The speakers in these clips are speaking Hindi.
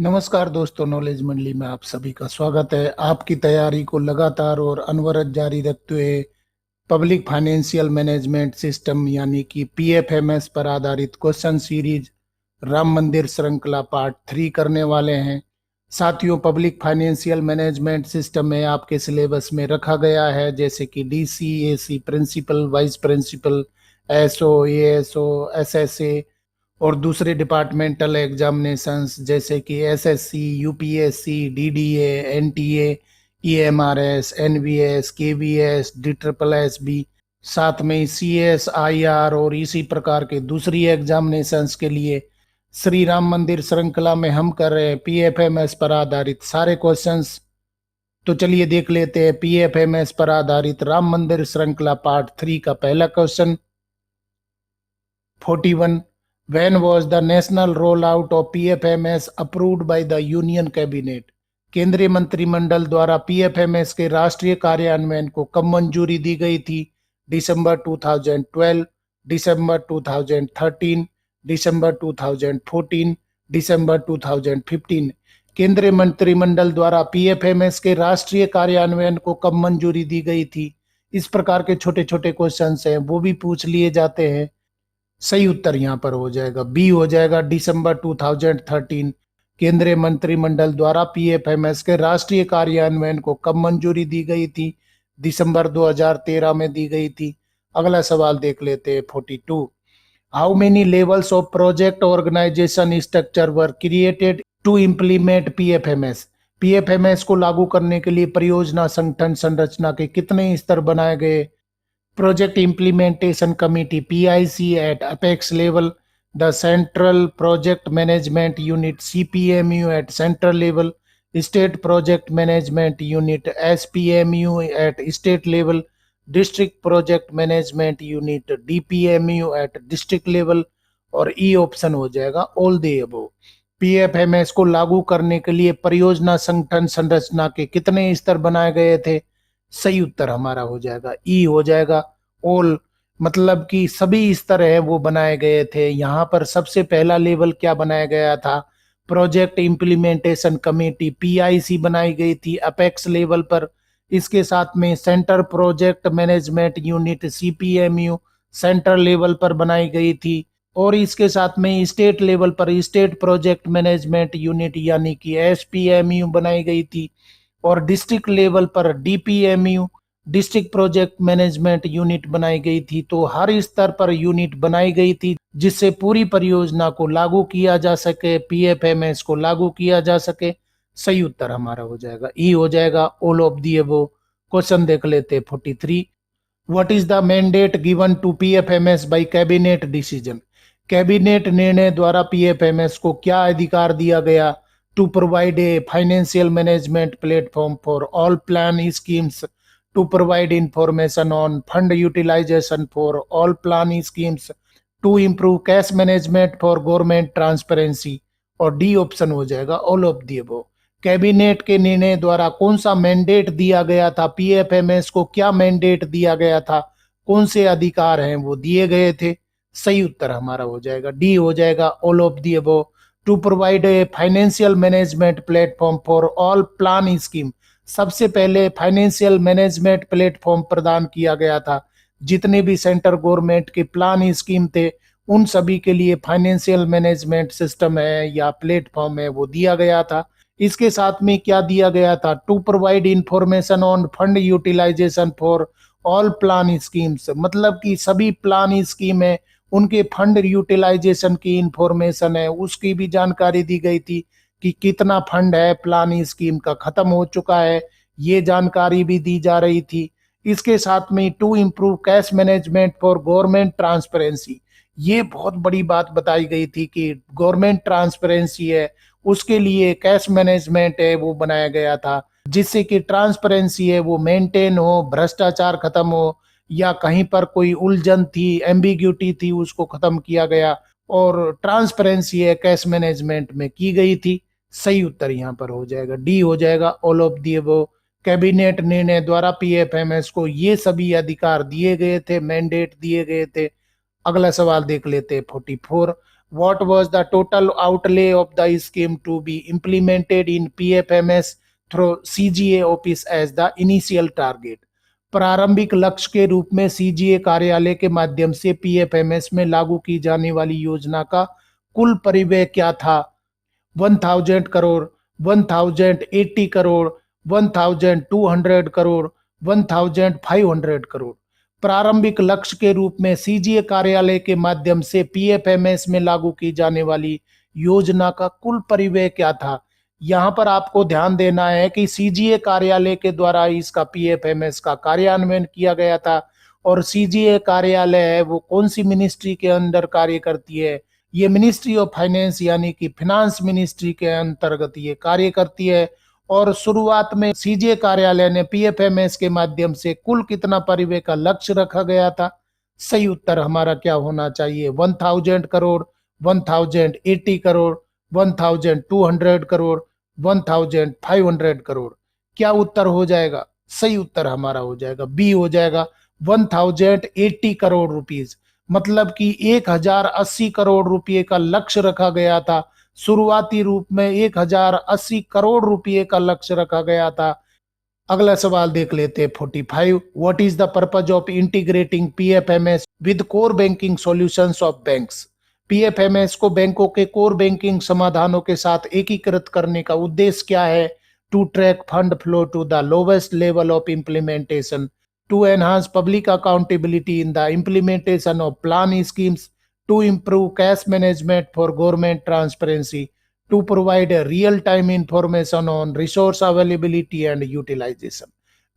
नमस्कार दोस्तों, नॉलेज मंडली में आप सभी का स्वागत है। आपकी तैयारी को लगातार और अनवरत जारी रखते हुए पब्लिक फाइनेंशियल मैनेजमेंट सिस्टम यानी कि पीएफएमएस पर आधारित क्वेश्चन सीरीज राम मंदिर श्रृंखला पार्ट 3 करने वाले हैं। साथियों, पब्लिक फाइनेंशियल मैनेजमेंट सिस्टम में आपके सिलेबस में रखा गया है जैसे कि DC, AC, principal, vice principal, SO, ASO, SSA और दूसरे डिपार्टमेंटल एग्जामिनेशंस जैसे कि SSC, UPSC, DDA, NTA, EMRS, NVS, KVS, D triple SB, साथ में सीएस, आईआर और इसी प्रकार के दूसरी एग्जामिनेशंस के लिए श्री राम मंदिर श्रृंखला में हम कर रहे हैं पीएफएमएस पर आधारित सारे क्वेश्चंस। तो चलिए देख लेते हैं पीएफएमएस पर आधारित राम मंदिर श्रृंखला पार्ट 3 का पहला question. 41. When was the national rollout of PFMS approved by the Union Cabinet? केंद्रीय मंत्रिमंडल द्वारा पीएफएमएस के राष्ट्रीय कार्यान्वयन को कब मंजूरी दी गई थी? दिसंबर 2012, दिसंबर 2013, दिसंबर 2014, दिसंबर 2015। केंद्रीय मंत्रिमंडल द्वारा पीएफएमएस के राष्ट्रीय कार्यान्वयन को कब मंजूरी दी गई थी? इस प्रकार के छोटे छोटे क्वेश्चंस हैं, वो भी पूछ लिए जाते हैं। सही उत्तर यहाँ पर हो जाएगा बी हो जाएगा, दिसंबर 2013। केंद्रीय मंत्रिमंडल द्वारा पीएफएमएस के राष्ट्रीय कार्यान्वयन को कब मंजूरी दी गई थी? दिसंबर 2013 में दी गई थी। अगला सवाल देख लेते हैं 42। How many levels of project organisation structure were created to implement PFMS? PFMS को लागू करने के लिए परियोजना संगठन संरचना के कितने स्तर बनाए गए? Project Implementation Committee PIC at apex level, the Central Project Management Unit CPMU at central level, State Project Management Unit SPMU at state level, District Project Management Unit DPMU at district level, और ई ऑप्शन हो जाएगा ऑल द अबव। पीएफएमएस को लागू करने के लिए परियोजना संगठन संरचना के कितने स्तर बनाए गए थे? सही उत्तर हमारा हो जाएगा ई हो जाएगा ऑल, मतलब कि सभी स्तर है वो बनाए गए थे। यहाँ पर सबसे पहला लेवल क्या बनाया गया था? प्रोजेक्ट इम्प्लीमेंटेशन कमेटी पीआईसी बनाई गई थी अपेक्स लेवल पर। इसके साथ में centre project management unit CPMU centre level पर बनाई गई थी, और इसके साथ में स्टेट लेवल पर स्टेट प्रोजेक्ट मैनेजमेंट यूनिट यानी कि एसपीएमयू बनाई गई थी, और डिस्ट्रिक्ट लेवल पर डीपीएमयू डिस्ट्रिक्ट प्रोजेक्ट मैनेजमेंट यूनिट बनाई गई थी। तो हर स्तर पर यूनिट बनाई गई थी जिससे पूरी परियोजना को लागू किया जा सके, पीएफएमएस को लागू किया जा सके। सही उत्तर हमारा हो जाएगा ई हो जाएगा all of the above. Question देख लेते 43। What is the mandate given to PFMS by cabinet decision? Cabinet निर्णय द्वारा पीएफएमएस को क्या अधिकार दिया गया? To provide a financial management platform for all plan schemes, to provide information on fund utilization for all plan schemes, to improve cash management for government transparency, और डी ऑप्शन हो जाएगा all of the above. Cabinet के निर्णय द्वारा कौन सा मैंडेट दिया गया था? पीएफएमएस को क्या मैंडेट दिया गया था? कौन से अधिकार हैं वो दिए गए थे? सही उत्तर हमारा हो जाएगा डी हो जाएगा all of the above. To provide a financial management platform for all plan scheme, सबसे पहले फाइनेंशियल मैनेजमेंट प्लेटफॉर्म प्रदान किया गया था। जितने भी सेंटर गवर्नमेंट के प्लान स्कीम थे उन सभी के लिए फाइनेंशियल मैनेजमेंट सिस्टम है या प्लेटफॉर्म है वो दिया गया था। इसके साथ में क्या दिया गया था? To provide information on fund utilisation for all plan schemes, मतलब कि सभी प्लान स्कीम है उनके फंड यूटिलाइजेशन की इंफॉर्मेशन है उसकी भी जानकारी दी गई थी कि कितना फंड है प्लान स्कीम का खत्म हो चुका है, ये जानकारी भी दी जा रही थी। इसके साथ में to improve cash management for government transparency, ये बहुत बड़ी बात बताई गई थी कि गवर्नमेंट ट्रांसपेरेंसी है उसके लिए कैश मैनेजमेंट है वो बनाया गया था जिससे कि ट्रांसपेरेंसी है वो मेंटेन हो, भ्रष्टाचार खत्म हो या कहीं पर कोई उलझन थी, एम्बिग्यूटी थी, उसको खत्म किया गया और ट्रांसपेरेंसी है कैश मैनेजमेंट में की गई थी। सही उत्तर यहाँ पर हो जाएगा डी हो जाएगा all of the above. Cabinet निर्णय द्वारा पीएफएमएस को ये सभी अधिकार दिए गए थे, मैंडेट दिए गए थे। अगला सवाल देख लेते हैं 44। What was the total outlay of the scheme to be implemented in PFMS through CGA office as the initial target? प्रारंभिक लक्ष्य के रूप में सीजीए कार्यालय के माध्यम से पीएफएमएस में लागू की जाने वाली योजना का कुल परिव्यय क्या था? 1000 करोड़, 1080 करोड़, 1200 करोड़, 1500 करोड़। प्रारंभिक लक्ष्य के रूप में सीजीए कार्यालय के माध्यम से पीएफएमएस में लागू की जाने वाली योजना का कुल परिव्यय क्या था? यहां पर आपको ध्यान देना है कि सीजीए कार्यालय के द्वारा इसका पीएफएमएस का कार्यान्वयन किया गया था, और सीजीए कार्यालय है वो कौन सी मिनिस्ट्री के अंदर कार्य करती है? ये मिनिस्ट्री ऑफ फाइनेंस यानी कि फिनांस मिनिस्ट्री के अंतर्गत ये कार्य करती है। और शुरुआत में सीजीए कार्यालय ने पीएफएमएस के माध्यम से कुल कितना परिव्यय का लक्ष्य रखा गया था? सही उत्तर हमारा क्या होना चाहिए? 1000 करोड़, 1080 करोड़, 1200 करोड़, 1500 करोड़। क्या उत्तर हो जाएगा? सही उत्तर हमारा हो जाएगा बी हो जाएगा 1080 करोड़ रुपीज। मतलब कि 1080 करोड़ रुपए का लक्ष्य रखा गया था। शुरुआती रूप में 1080 करोड़ रुपए का लक्ष्य रखा गया था। अगला सवाल देख लेते हैं 45। What is the purpose of integrating PFMS with core banking solutions of banks? PFMS को बैंकों के कोर बैंकिंग समाधानों के साथ एकीकृत करने का उद्देश्य क्या है? To track fund flow to the lowest level of implementation, to enhance public accountability in the implementation of plan schemes, to improve cash management for government transparency, to provide a real-time information on resource availability and utilization.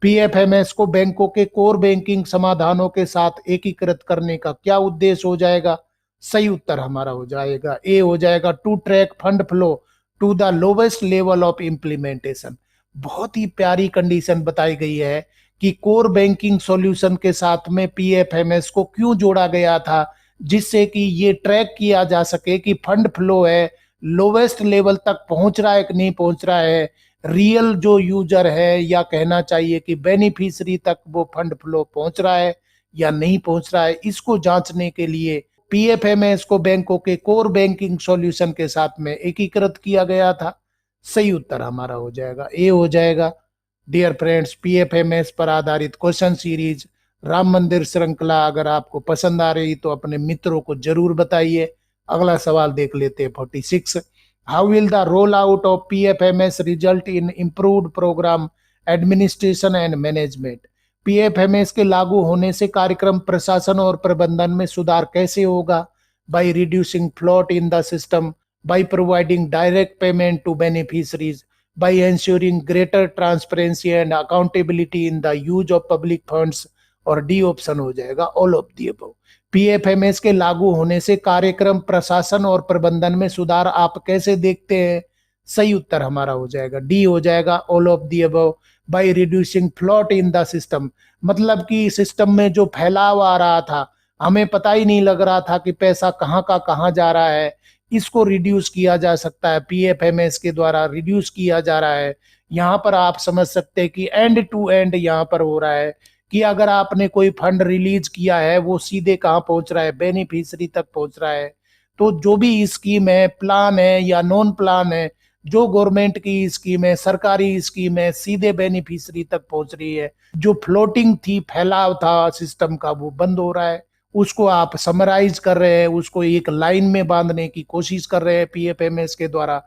PFMS को बैंकों के कोर बैंकिंग समाधानों के साथ एकीकृत करने का क्या उद्देश्य हो जाएगा? सही उत्तर हमारा हो जाएगा ए हो जाएगा to track fund flow to the lowest level of implementation. बहुत ही प्यारी कंडीशन बताई गई है कि कोर बैंकिंग सॉल्यूशन के साथ में पीएफएमएस को क्यों जोड़ा गया था, जिससे कि ये ट्रैक किया जा सके कि फंड फ्लो है लोवेस्ट लेवल तक पहुंच रहा है कि नहीं पहुंच रहा है, रियल जो यूजर है या कहना चाहिए कि बेनिफिशियरी तक वो फंड फ्लो पहुंच रहा है या नहीं पहुंच रहा है, इसको जांचने के लिए पीएफएमएस को बैंकों के कोर बैंकिंग सॉल्यूशन के साथ में एकीकृत किया गया था। सही उत्तर हमारा हो जाएगा ए हो जाएगा। डियर फ्रेंड्स, पीएफएमएस पर आधारित क्वेश्चन सीरीज राम मंदिर श्रृंखला अगर आपको पसंद आ रही तो अपने मित्रों को जरूर बताइए। अगला सवाल देख लेते हैं 46। How will the roll out of PFMS result in improved programme administration and management? PFMS के लागू होने से कार्यक्रम प्रशासन और प्रबंधन में सुधार कैसे होगा? By reducing float in the system, by providing direct payment to beneficiaries, by ensuring greater transparency and accountability in the use of public funds, और डी ऑप्शन हो जाएगा all of the above. PFMS के लागू होने से कार्यक्रम प्रशासन और प्रबंधन में सुधार आप कैसे देखते हैं? सही उत्तर हमारा हो जाएगा डी हो जाएगा all of the above. By reducing float in the system, मतलब कि सिस्टम में जो फैलाव आ रहा था, हमें पता ही नहीं लग रहा था कि पैसा कहाँ का कहाँ जा रहा है, इसको रिड्यूस किया जा सकता है, पीएफएमएस के द्वारा रिड्यूस किया जा रहा है। यहाँ पर आप समझ सकते हैं कि एंड टू एंड यहाँ पर हो रहा है कि अगर आपने कोई फंड रिलीज किया है वो सीधे कहाँ पहुंच रहा है? बेनिफिशियरी तक पहुंच रहा है। तो जो भी स्कीम है, प्लान है या नॉन प्लान है, जो गवर्नमेंट की स्कीम है, सरकारी स्कीम है, सीधे बेनिफिशियरी तक पहुंच रही है। जो फ्लोटिंग थी, फैलाव था सिस्टम का, वो बंद हो रहा है। उसको आप समराइज कर रहे हैं, उसको एक लाइन में बांधने की कोशिश कर रहे हैं पीएफएमएस के द्वारा।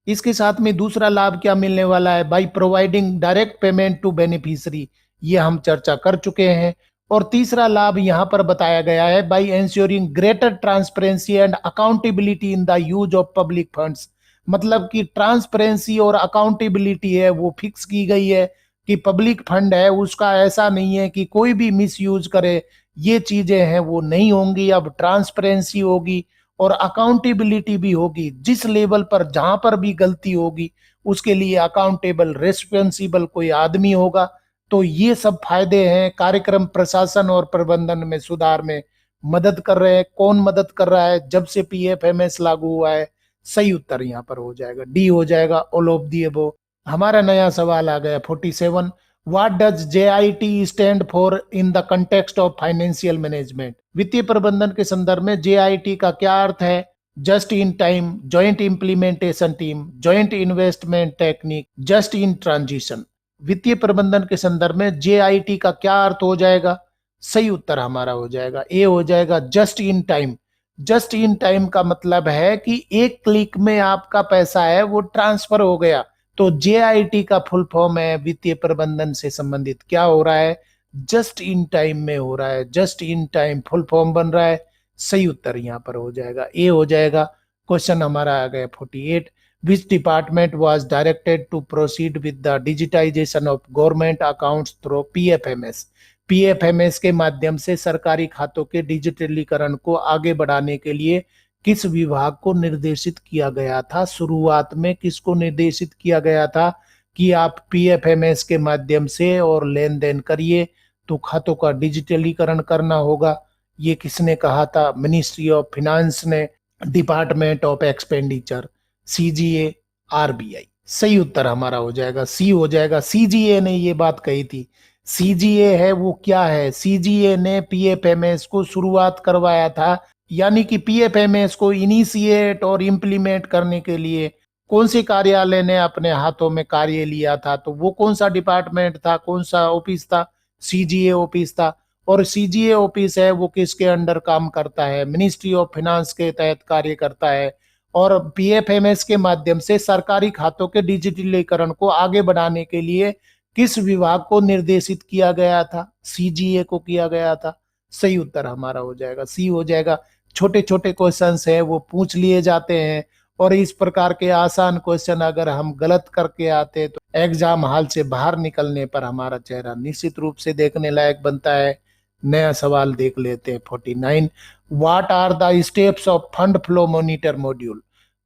इसके साथ में दूसरा लाभ क्या मिलने वाला है? By providing direct payment to beneficiary, ये हम चर्चा कर चुके हैं। और तीसरा लाभ यहाँ पर बताया गया है by ensuring greater transparency and accountability in the use of public funds, मतलब कि ट्रांसपेरेंसी और अकाउंटेबिलिटी है वो फिक्स की गई है कि पब्लिक फंड है उसका ऐसा नहीं है कि कोई भी मिस यूज करे, ये चीजें हैं वो नहीं होंगी। अब ट्रांसपेरेंसी होगी और अकाउंटेबिलिटी भी होगी। जिस लेवल पर जहां पर भी गलती होगी उसके लिए अकाउंटेबल रिस्पॉन्सिबल कोई आदमी होगा। तो ये सब फायदे हैं, कार्यक्रम प्रशासन और प्रबंधन में सुधार में मदद कर रहे हैं। कौन मदद कर रहा है? जब से पीएफएमएस लागू हुआ है। सही उत्तर यहाँ पर हो जाएगा डी हो जाएगा ऑल ऑफ दी अबव। हमारा नया सवाल आ गया 47। What does JIT stand for in the context of financial management? वित्तीय प्रबंधन के संदर्भ में JIT का क्या अर्थ है? Just in time, joint implementation team, joint investment technique, just in transition. वित्तीय प्रबंधन के संदर्भ में जेआईटी का क्या अर्थ हो जाएगा? सही उत्तर हमारा हो जाएगा ए, हो जाएगा just in time. Just in time का मतलब है कि एक क्लिक में आपका पैसा है वो ट्रांसफर हो गया। तो जेआईटी का फुल फॉर्म है वित्तीय प्रबंधन से संबंधित क्या हो रहा है? जस्ट इन टाइम में हो रहा है। Just in time full form बन रहा है। सही उत्तर यहाँ पर हो जाएगा ए, हो जाएगा। क्वेश्चन हमारा आ गया 48। Which department was directed to proceed with the digitization of government accounts through PFMS? PFMS के माध्यम से सरकारी खातों के डिजिटलीकरण को आगे बढ़ाने के लिए किस विभाग को निर्देशित किया गया था? शुरुआत में किसको निर्देशित किया गया था कि आप पीएफएमएस के माध्यम से और लेन देन करिए, तो खातों का डिजिटलीकरण करना होगा। ये किसने कहा था? मिनिस्ट्री ऑफ फाइनेंस ने, department of expenditure, CGA, RBI. सही उत्तर हमारा हो जाएगा सी, हो जाएगा। सीजीए ने ये बात कही थी। सीजीए है वो क्या है? सीजीए ने पीएफएमएस को शुरुआत करवाया था, यानी कि पीएफएमएस को इनिशिएट और इम्प्लीमेंट करने के लिए कौन से कार्यालय ने अपने हाथों में कार्य लिया था? तो वो कौन सा डिपार्टमेंट था, कौन सा ऑफिस था? सीजीए ऑफिस था। और सीजीए ऑफिस है वो किसके अंडर काम करता है? मिनिस्ट्री ऑफ फाइनेंस के तहत कार्य करता है। और पीएफएमएस के माध्यम से सरकारी खातों के डिजिटलीकरण को आगे बढ़ाने के लिए किस विभाग को निर्देशित किया गया था? सीजीए को किया गया था। सही उत्तर हमारा हो जाएगा सी, हो जाएगा। छोटे छोटे क्वेश्चंस है वो पूछ लिए जाते हैं, और इस प्रकार के आसान क्वेश्चन अगर हम गलत करके आते तो एग्जाम हॉल से बाहर निकलने पर हमारा चेहरा निश्चित रूप से देखने लायक बनता है। नया सवाल देख लेते हैं 49। What are the steps of fund flow monitor module?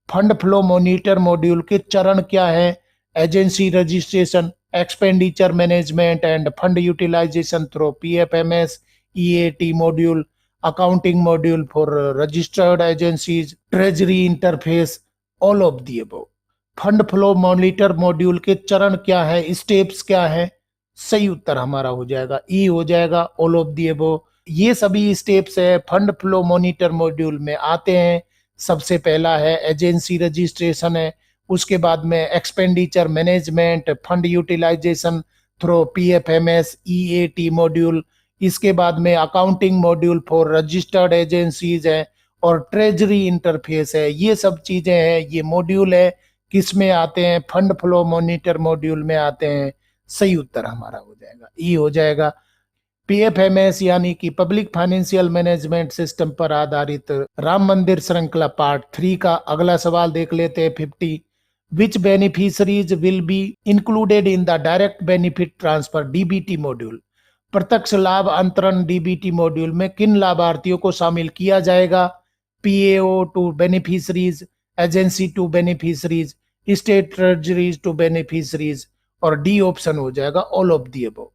Fund flow monitor module के चरण क्या है? Agency registration, expenditure management and fund utilization through PFMS, EAT module, accounting module for registered agencies, treasury interface, all of the above. Fund flow monitor module के चरण क्या है, स्टेप्स क्या है? सही उत्तर हमारा हो जाएगा ई, हो जाएगा, ऑल ऑफ दी अबव। ये सभी स्टेप्स है फंड फ्लो मॉनिटर मॉड्यूल में आते हैं। सबसे पहला है एजेंसी रजिस्ट्रेशन है, उसके बाद में expenditure management, fund utilization through PFMS, EAT module, इसके बाद में accounting module for registered agencies है, और ट्रेजरी इंटरफेस है। ये सब चीजें हैं, ये मॉड्यूल है किस में आते हैं? फंड फ्लो मॉनिटर मॉड्यूल में आते हैं। सही उत्तर हमारा हो जाएगा ई, हो जाएगा। पीएफएमएस यानी कि पब्लिक फाइनेंशियल मैनेजमेंट सिस्टम पर आधारित राम मंदिर श्रृंखला पार्ट 3 का अगला सवाल देख लेते हैं 50। Which beneficiaries will be included in the direct benefit transfer DBT module? प्रत्यक्ष लाभ अंतरण डीबीटी मॉड्यूल में किन लाभार्थियों को शामिल किया जाएगा? PAO to beneficiaries, agency to beneficiaries, state treasuries to beneficiaries, और डी ऑप्शन हो जाएगा ऑल ऑफ दी अबव।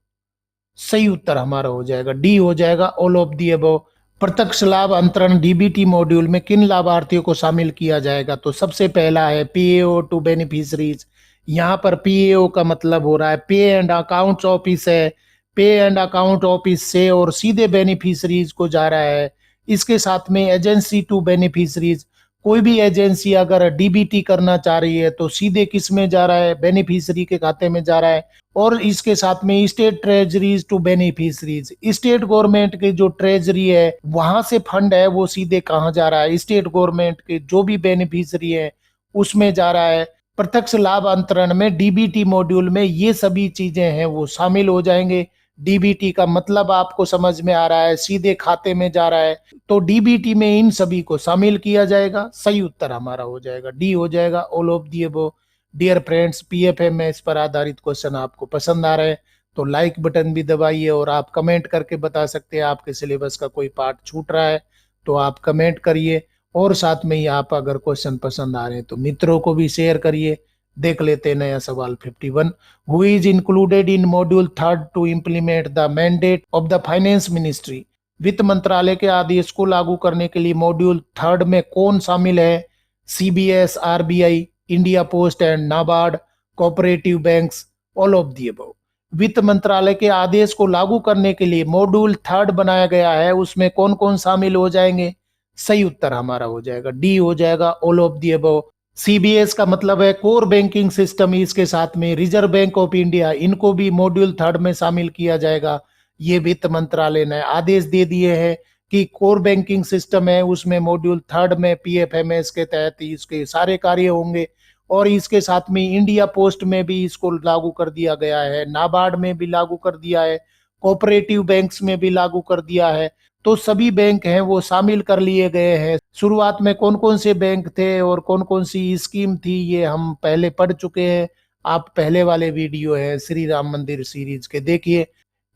सही उत्तर हमारा हो जाएगा डी, हो जाएगा, ऑल ऑफ दी अबव। प्रत्यक्ष लाभ अंतरण डीबीटी मॉड्यूल में किन लाभार्थियों को शामिल किया जाएगा? तो सबसे पहला है पीएओ टू बेनिफिशरीज। यहाँ पर पीएओ का मतलब हो रहा है पे एंड अकाउंट्स ऑफिस है, पे एंड अकाउंट ऑफिस से और सीधे बेनिफिशरीज को जा रहा है। इसके साथ में एजेंसी टू बेनिफिशरीज, कोई भी एजेंसी अगर डीबीटी करना चाह रही है तो सीधे किस में जा रहा है? बेनिफिशरी के खाते में जा रहा है। और इसके साथ में state treasuries to beneficiaries, state government के जो ट्रेजरी है वहां से फंड है वो सीधे कहाँ जा रहा है? स्टेट गवर्नमेंट के जो भी बेनिफिशरी है उसमें जा रहा है। प्रत्यक्ष लाभ अंतरण में डीबीटी मॉड्यूल में ये सभी चीजें हैं वो शामिल हो जाएंगे। डीबीटी का मतलब आपको समझ में आ रहा है, सीधे खाते में जा रहा है, तो डीबीटी में इन सभी को शामिल किया जाएगा। सही उत्तर हमारा हो जाएगा डी, हो जाएगा, all of the above. Dear friends, PFMS पर आधारित क्वेश्चन आपको पसंद आ रहे हैं तो लाइक बटन भी दबाइए, और आप कमेंट करके बता सकते हैं आपके सिलेबस का कोई पार्ट छूट रहा है तो आप कमेंट करिए, और साथ में ही आप अगर क्वेश्चन पसंद आ रहे हैं तो मित्रों को भी शेयर करिए। देख लेते हैं नया सवाल 51। Who is included in module 3 to implement the mandate of the finance ministry? वित्त मंत्रालय के आदेश को लागू करने के लिए मॉड्यूल 3 में कौन शामिल है? CBS, RBI, India post and NABARD, cooperative banks, all of the above. वित्त मंत्रालय के आदेश को लागू करने के लिए मॉड्यूल 3 बनाया गया है, उसमें कौन कौन शामिल हो जाएंगे? सही उत्तर हमारा हो जाएगा डी हो जाएगा all of the above. CBS का मतलब है कोर बैंकिंग सिस्टम, इसके साथ में रिजर्व बैंक ऑफ इंडिया, इनको भी मॉड्यूल थर्ड में शामिल किया जाएगा। ये वित्त मंत्रालय ने आदेश दे दिए हैं कि कोर बैंकिंग सिस्टम है उसमें मॉड्यूल थर्ड में पीएफएमएस के तहत इसके सारे कार्य होंगे। और इसके साथ में इंडिया पोस्ट में भी इसको लागू कर दिया गया है, नाबार्ड में भी लागू कर दिया है, कोऑपरेटिव बैंक्स में भी लागू कर दिया है। तो सभी बैंक हैं वो शामिल कर लिए गए हैं। शुरुआत में कौन कौन से बैंक थे और कौन कौन सी स्कीम थी ये हम पहले पढ़ चुके हैं। आप पहले वाले वीडियो है श्री राम मंदिर सीरीज के देखिए।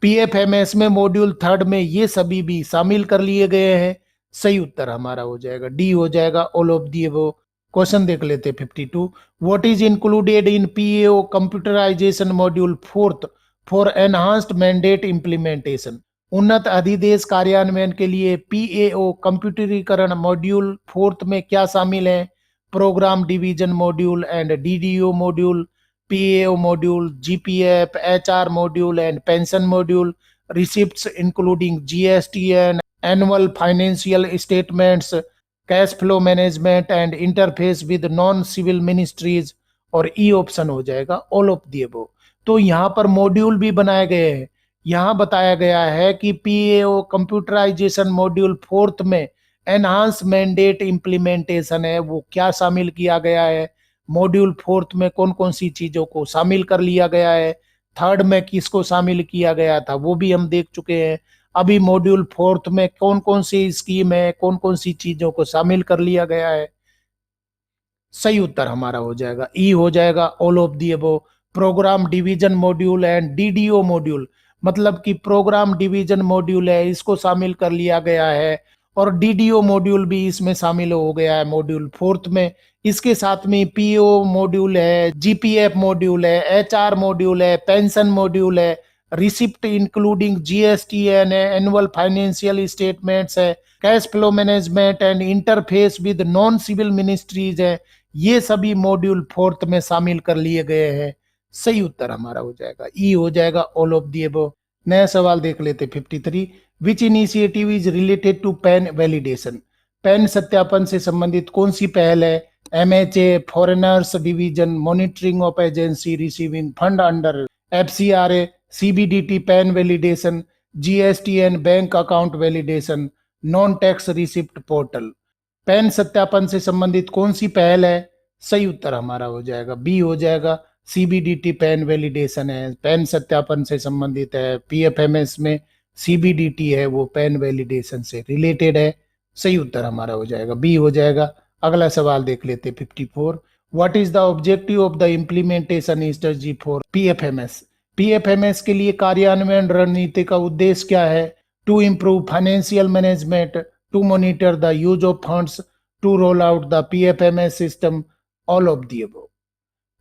पीएफएमएस में मॉड्यूल थर्ड में ये सभी भी शामिल कर लिए गए हैं। सही उत्तर हमारा हो जाएगा डी हो जाएगा all of the above. Question देख लेते 52। What is included in PAO computerization module fourth for enhanced mandate implementation. उन्नत अधिदेश कार्यान्वयन के लिए पीएओ कंप्यूटरीकरण मॉड्यूल फोर्थ में क्या शामिल है? Programme division module and DDO module, PAO module, GPF, HR module and pension module, receipts including GST and annual financial statements, cash flow management and interface with non civil ministries, और ई ऑप्शन हो जाएगा ऑल ऑफ दी अबव। तो यहाँ पर मॉड्यूल भी बनाए गए हैं। यहाँ बताया गया है कि पीएओ कंप्यूटराइजेशन मॉड्यूल फोर्थ में एनहांस मैंडेट इंप्लीमेंटेशन है वो क्या शामिल किया गया है। मॉड्यूल फोर्थ में कौन कौन सी चीजों को शामिल कर लिया गया है, थर्ड में किसको शामिल किया गया था वो भी हम देख चुके हैं। अभी मॉड्यूल फोर्थ में कौन कौन सी स्कीम है, कौन कौन सी चीजों को शामिल कर लिया गया है। सही उत्तर हमारा हो जाएगा ई हो जाएगा all of the above. Programme division module and DDO module, मतलब कि प्रोग्राम डिवीजन मॉड्यूल है इसको शामिल कर लिया गया है और डीडीओ मॉड्यूल भी इसमें शामिल हो गया है मॉड्यूल फोर्थ में। इसके साथ में पीओ मॉड्यूल है, जीपीएफ मॉड्यूल है, एचआर मॉड्यूल है, पेंशन मॉड्यूल है, receipt including GST and annual financial statements है, cash flow management and interface with non civil ministries है। ये सभी मॉड्यूल फोर्थ में शामिल कर लिए गए हैं। सही उत्तर हमारा हो जाएगा ई हो जाएगा ऑल ऑफ दी अबव। नया सवाल देख लेते 53। Which initiative is related to PAN validation. PAN सत्यापन से संबंधित कौन सी पहल है? MHA, foreigners division, monitoring of agency receiving fund under FCRA, CBDT PAN validation, GST and bank account validation, non tax receipt portal. PAN सत्यापन से संबंधित कौन सी पहल है? सही उत्तर हमारा हो जाएगा बी हो जाएगा सीबीडीटी पैन वैलिडेशन है, पैन सत्यापन से संबंधित है। पीएफएमएस में सीबीडीटी है वो पैन वैलिडेशन से रिलेटेड है। सही उत्तर हमारा हो जाएगा बी हो जाएगा। अगला सवाल देख लेते 54। What is the objective of the implementation strategy for PFMS. PFMS के लिए कार्यान्वयन रणनीति का उद्देश्य क्या है? To improve financial management, to monitor the use of funds, to roll out the PFMS system, all of the above.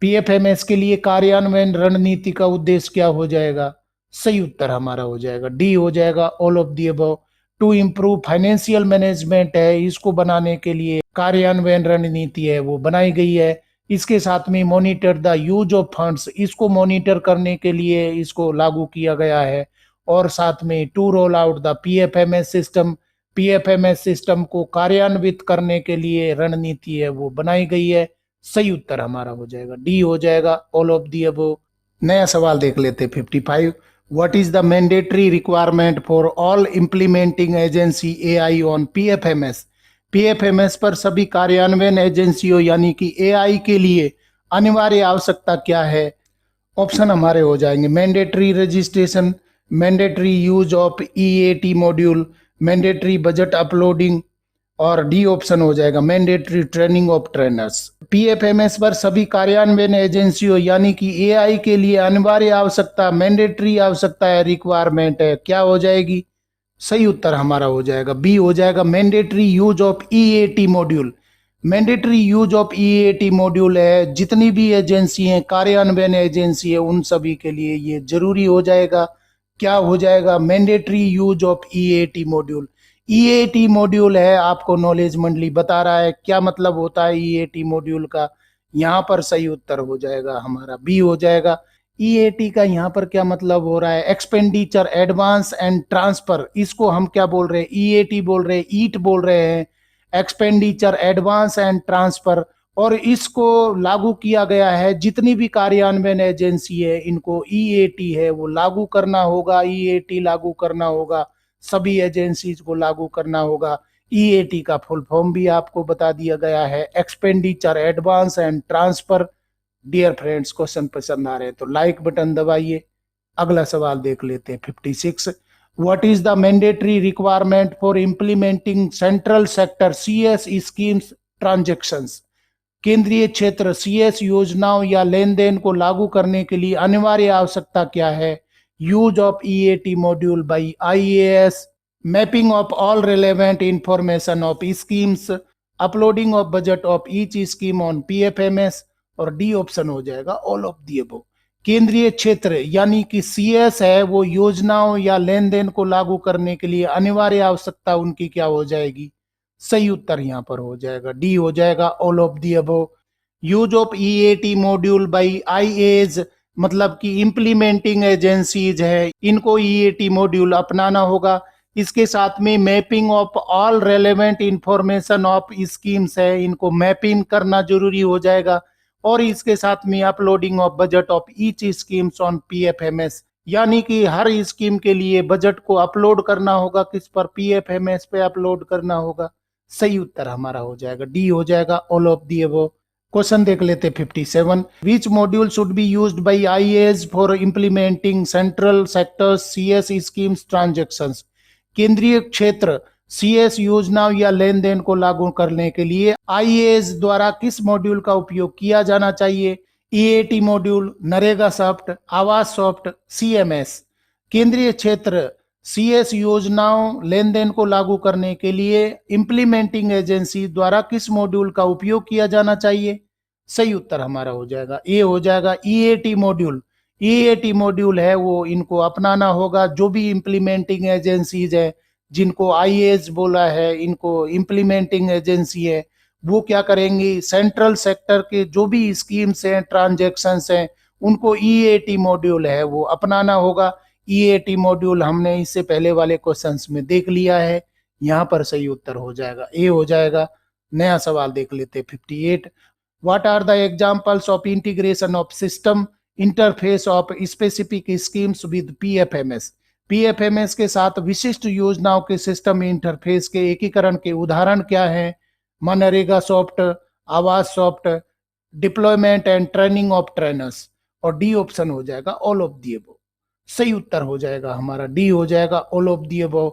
PFMS के लिए कार्यान्वयन रणनीति का उद्देश्य क्या हो जाएगा? सही उत्तर हमारा हो जाएगा डी हो जाएगा all of the above. To improve financial management है, इसको बनाने के लिए कार्यान्वयन रणनीति है वो बनाई गई है। इसके साथ में monitor the use of funds, इसको मॉनिटर करने के लिए इसको लागू किया गया है। और साथ में to roll out the PFMS system, PFMS system को कार्यान्वित करने के लिए रणनीति है वो बनाई गई है। सही उत्तर हमारा हो जाएगा डी हो जाएगा ऑल ऑफ दी अबव। नया सवाल देख लेते 55। What is the mandatory requirement for all implementing agency AI on PFMS. PFMS पर सभी कार्यान्वयन एजेंसियों यानी कि एआई के लिए अनिवार्य आवश्यकता क्या है? ऑप्शन हमारे हो जाएंगे mandatory registration, mandatory use of EAT module, mandatory budget uploading, और डी ऑप्शन हो जाएगा mandatory training of trainers. PFMS पर सभी कार्यान्वयन एजेंसियों यानी कि एआई के लिए अनिवार्य आवश्यकता, मैंडेटरी आवश्यकता है, रिक्वायरमेंट है, क्या हो जाएगी? सही उत्तर हमारा हो जाएगा बी हो जाएगा mandatory use of EAT module. Mandatory use of EAT module है, जितनी भी एजेंसी हैं कार्यान्वयन एजेंसी है उन सभी के लिए ये जरूरी हो जाएगा। क्या हो जाएगा? Mandatory use of EAT module. EAT module है, आपको नॉलेज मंडली बता रहा है क्या मतलब होता है ईएटी मॉड्यूल का। यहाँ पर सही उत्तर हो जाएगा हमारा बी हो जाएगा। ईएटी का यहाँ पर क्या मतलब हो रहा है? एक्सपेंडिचर एडवांस एंड ट्रांसफर, इसको हम क्या बोल रहे हैं? ईएटी बोल रहे हैं, ईट बोल रहे हैं। एक्सपेंडिचर एडवांस एंड ट्रांसफर, और इसको लागू किया गया है। जितनी भी कार्यान्वयन एजेंसी है इनको ईएटी है वो लागू करना होगा, ईएटी लागू करना होगा, सभी एजेंसीज को लागू करना होगा। ईएटी का फुल फॉर्म भी आपको बता दिया गया है, expenditure advance and transfer. Dear friends, question पसंद आ रहे हैं तो लाइक बटन दबाइए। अगला सवाल देख लेते हैं 56। What is the mandatory requirement for implementing central sector CS schemes transactions? केंद्रीय क्षेत्र सीएस योजनाओं या लेन देन को लागू करने के लिए अनिवार्य आवश्यकता क्या है? Use of EAT module by IAS, mapping of all relevant information of schemes, uploading of budget of each scheme on PFMS, और डी ऑप्शन हो जाएगा ऑल ऑफ दी अबव। केंद्रीय क्षेत्र यानी कि सीएस है वो योजनाओं या लेन देन को लागू करने के लिए अनिवार्य आवश्यकता उनकी क्या हो जाएगी? सही उत्तर यहां पर हो जाएगा डी हो जाएगा all of the above. Use of EAT module by IAS मतलब कि इंप्लीमेंटिंग एजेंसीज है, इनको ईएटी मॉड्यूल अपनाना होगा। इसके साथ में mapping of all relevant information of schemes है, इनको मैपिंग करना जरूरी हो जाएगा। और इसके साथ में uploading of budget of each schemes on PFMS, यानी कि हर स्कीम के लिए बजट को अपलोड करना होगा, किस पर? पीएफएमएस पे अपलोड करना होगा। सही उत्तर हमारा हो जाएगा डी हो जाएगा all of the above. Question देख लेते 57। Which module should be used by IAS for implementing central sectors CS schemes transactions? केंद्रीय क्षेत्र सीएस योजनाओं या लेन देन को लागू करने के लिए आईएएस द्वारा किस मॉड्यूल का उपयोग किया जाना चाहिए? ईएटी मॉड्यूल, नरेगा सॉफ्ट, आवास सॉफ्ट, सीएमएस। केंद्रीय क्षेत्र सीएस योजनाओं लेन देन को लागू करने के लिए इंप्लीमेंटिंग एजेंसी द्वारा किस मॉड्यूल का उपयोग किया जाना चाहिए? सही उत्तर हमारा हो जाएगा ए हो जाएगा ईएटी मॉड्यूल। ईएटी मॉड्यूल है वो इनको अपनाना होगा। जो भी इंप्लीमेंटिंग एजेंसीज है जिनको आईएएस बोला है, इनको इंप्लीमेंटिंग एजेंसी है, वो क्या करेंगी? सेंट्रल सेक्टर के जो भी स्कीम्स हैं, ट्रांजैक्शंस हैं, उनको ईएटी मॉड्यूल है वो अपनाना होगा। ईएटी मॉड्यूल हमने इससे पहले वाले क्वेश्चंस में देख लिया है, यहाँ पर सही उत्तर हो जाएगा ए हो जाएगा। नया सवाल देख लेते 58। What are the examples of integration of system interface of specific schemes with PFMS? PFMS के साथ विशिष्ट योजनाओं के सिस्टम इंटरफेस के एकीकरण के उदाहरण क्या हैं? मनरेगा सॉफ्ट, आवास soft, deployment and training of trainers, और डी ऑप्शन हो जाएगा ऑल ऑफ दी अबव। सही उत्तर हो जाएगा हमारा डी हो जाएगा all of the above.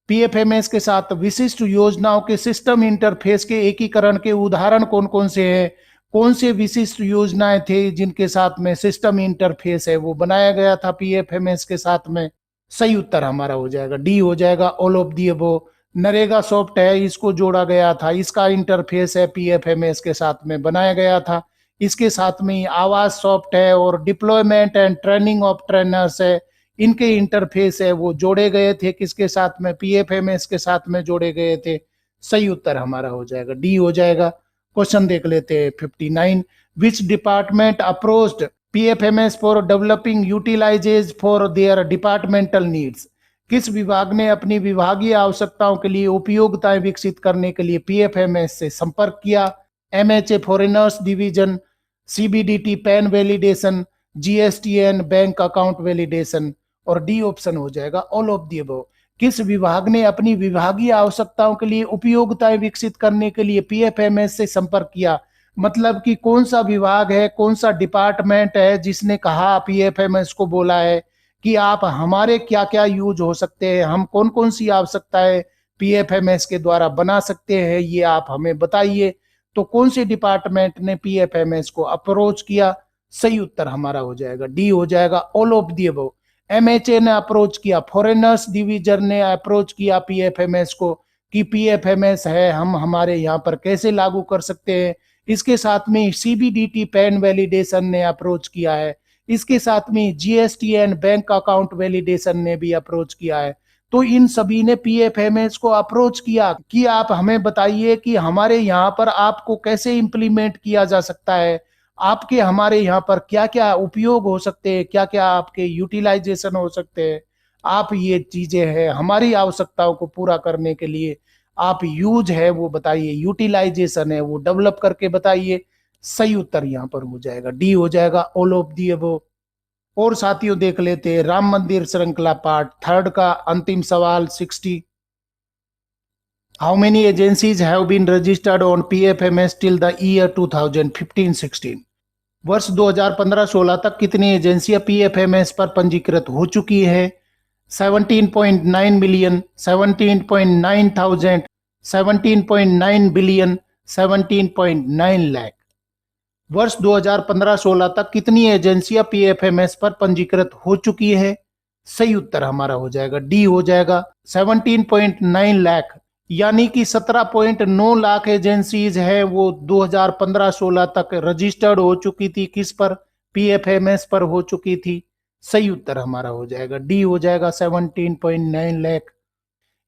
PFMS के साथ विशिष्ट योजनाओं के सिस्टम इंटरफेस के एकीकरण के उदाहरण कौन कौन से हैं? कौन से विशिष्ट योजनाएं थे जिनके साथ में सिस्टम इंटरफेस है वो बनाया गया था पीएफएमएस के साथ में? सही उत्तर हमारा हो जाएगा डी हो जाएगा all of the above. NREGA soft है, इसको जोड़ा गया था, इसका इंटरफेस है पीएफएमएस के साथ में बनाया गया था। इसके साथ में आवास सॉफ्ट है और deployment and training of trainers है, इनके इंटरफेस है वो जोड़े गए थे किसके साथ में? पीएफएमएस के साथ में जोड़े गए थे। सही उत्तर हमारा हो जाएगा डी हो जाएगा। क्वेश्चन देख लेते हैं 59। Which department approached PFMS for developing utilises for their departmental needs? किस विभाग ने अपनी विभागीय आवश्यकताओं के लिए उपयोगिताएं विकसित करने के लिए पीएफएमएस से संपर्क किया? MHA foreigners division, CBDT PAN validation, GSTN bank account validation, और डी ऑप्शन हो जाएगा ऑल ऑफ दी अबव। किस विभाग ने अपनी विभागीय आवश्यकताओं के लिए उपयोगिताएं विकसित करने के लिए पीएफएमएस से संपर्क किया? मतलब कि कौन सा विभाग है, कौन सा डिपार्टमेंट है जिसने कहा, पीएफएमएस को बोला है कि आप हमारे क्या क्या यूज हो सकते हैं, हम कौन कौन सी आवश्यकताएं पीएफएमएस के द्वारा बना सकते हैं, ये आप हमें बताइए। तो कौन से डिपार्टमेंट ने पीएफएमएस को अप्रोच किया? सही उत्तर हमारा हो जाएगा डी हो जाएगा all of the above. MHA ने अप्रोच किया, फॉरेनर्स डिवीजन ने अप्रोच किया पीएफएमएस को कि पीएफएमएस है, हम हमारे यहाँ पर कैसे लागू कर सकते हैं। इसके साथ में सीबीडीटी पैन वैलिडेशन ने अप्रोच किया है। इसके साथ में जीएसटीएन बैंक अकाउंट वैलिडेशन ने भी अप्रोच किया है। तो इन सभी ने पीएफएमएस को अप्रोच किया कि आप हमें बताइए कि हमारे यहाँ पर आपको कैसे इंप्लीमेंट किया जा सकता है, आपके हमारे यहाँ पर क्या क्या उपयोग हो सकते हैं, क्या क्या आपके यूटिलाइजेशन हो सकते हैं। आप ये चीजें हैं हमारी आवश्यकताओं को पूरा करने के लिए आप यूज है वो बताइए, यूटिलाइजेशन है वो डेवलप करके बताइए। सही उत्तर यहाँ पर हो जाएगा डी हो जाएगा, ऑल ऑफ दी अबव। और साथियों देख लेते हैं राम मंदिर श्रृंखला पार्ट थर्ड का अंतिम सवाल 60। How many agencies have been registered on PFMS till the year 2015-16? वर्ष 2015-16 तक कितनी एजेंसियां पीएफएमएस पर पंजीकृत हो चुकी है? 17.9 मिलियन, 17.9 थाउजेंड, 17.9 बिलियन, 17.9 लाख। वर्ष 2015-16 तक कितनी एजेंसियां पीएफएमएस पर पंजीकृत हो चुकी है? सही उत्तर हमारा हो जाएगा डी हो जाएगा, 17.9 लाख। यानी कि 17.9 लाख एजेंसीज है वो 2015-16 तक रजिस्टर्ड हो चुकी थी। किस पर? पीएफएमएस पर हो चुकी थी। सही उत्तर हमारा हो जाएगा डी हो जाएगा, 17.9 लाख।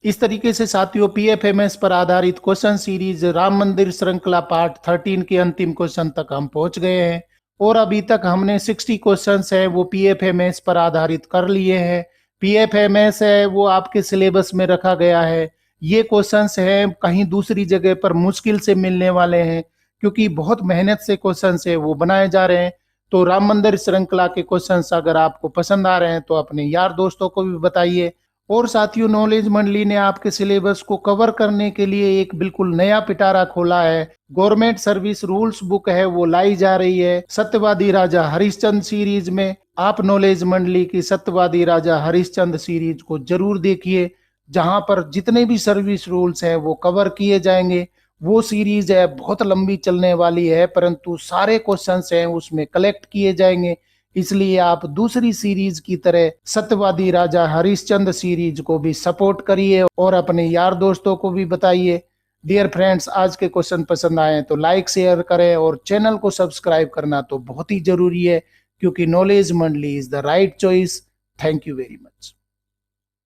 इस तरीके से साथियों पीएफएमएस पर आधारित क्वेश्चन सीरीज राम मंदिर श्रृंखला पार्ट 13 के अंतिम क्वेश्चन तक हम पहुंच गए हैं और अभी तक हमने 60 क्वेश्चंस है वो पीएफएमएस पर आधारित कर लिए हैं। पीएफएमएस है वो आपके सिलेबस में रखा गया है। ये क्वेश्चंस है कहीं दूसरी जगह पर मुश्किल से मिलने वाले हैं क्योंकि बहुत मेहनत से क्वेश्चंस है वो बनाए जा रहे हैं। तो राम मंदिर श्रृंखला के क्वेश्चंस अगर आपको पसंद आ रहे हैं तो अपने यार दोस्तों को भी बताइए। और साथियों नॉलेज मंडली ने आपके सिलेबस को कवर करने के लिए एक बिल्कुल नया पिटारा खोला है। गवर्नमेंट सर्विस रूल्स बुक है वो लाई जा रही है सत्यवादी राजा हरिश्चंद्र सीरीज में। आप नॉलेज मंडली की सत्यवादी राजा हरिश्चंद्र सीरीज को जरूर देखिए, जहां पर जितने भी सर्विस रूल्स हैं वो कवर किए जाएंगे। वो सीरीज है बहुत लंबी चलने वाली है परंतु सारे क्वेश्चंस हैं उसमें कलेक्ट किए जाएंगे। इसलिए आप दूसरी सीरीज की तरह सत्यवादी राजा हरिश्चंद्र सीरीज को भी सपोर्ट करिए और अपने यार दोस्तों को भी बताइए। डियर फ्रेंड्स, आज के क्वेश्चन पसंद आए तो लाइक शेयर करें और चैनल को सब्सक्राइब करना तो बहुत ही जरूरी है क्योंकि नॉलेज मंडली is the right choice. Thank you very much.